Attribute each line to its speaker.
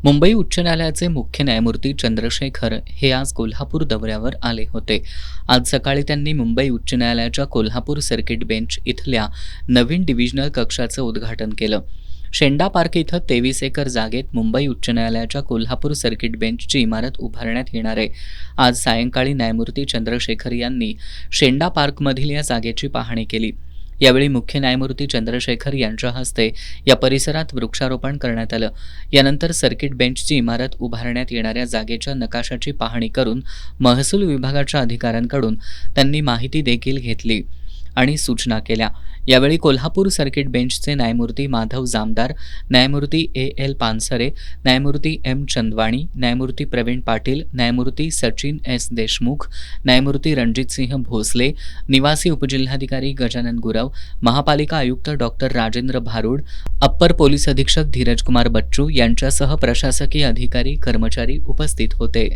Speaker 1: मुंबई उच्च न्यायालयाचे मुख्य न्यायमूर्ती चंद्रशेखर हे आज कोल्हापूर दौऱ्यावर आले होते. आज सकाळी त्यांनी मुंबई उच्च न्यायालयाच्या कोल्हापूर सर्किट बेंच इथल्या नवीन डिव्हिजनल कक्षाचं उद्घाटन केलं. शेंडा पार्क इथं 23 एकर जागेत मुंबई उच्च न्यायालयाच्या कोल्हापूर सर्किट बेंचची इमारत उभारण्यात येणार आहे. आज सायंकाळी न्यायमूर्ती चंद्रशेखर यांनी शेंडा पार्कमधील या जागेची पाहणी केली. यावेळी मुख्य न्यायमूर्ती चंद्रशेखर यांच्या हस्ते या परिसरात वृक्षारोपण करण्यात आलं. यानंतर सर्किट बेंचची इमारत उभारण्यात येणाऱ्या जागेच्या नकाशाची पाहणी करून महसूल विभागाच्या अधिकाऱ्यांकडून त्यांनी माहिती देखील घेतली आणि सूचना केल्या. यावेळी कोल्हापूर सर्किट बेंचचे न्यायमूर्ती माधव जामदार, न्यायमूर्ती A.L. पानसरे, न्यायमूर्ती M. चंदवाणी, न्यायमूर्ती प्रवीण पाटील, न्यायमूर्ती सचिन S. देशमुख, न्यायमूर्ती रणजितसिंह भोसले, निवासी उपजिल्हाधिकारी गजानन गुरव, महापालिका आयुक्त डॉक्टर राजेंद्र भारूड, अप्पर पोलीस अधीक्षक धीरजकुमार बच्चू यांच्यासह प्रशासकीय अधिकारी कर्मचारी उपस्थित होते.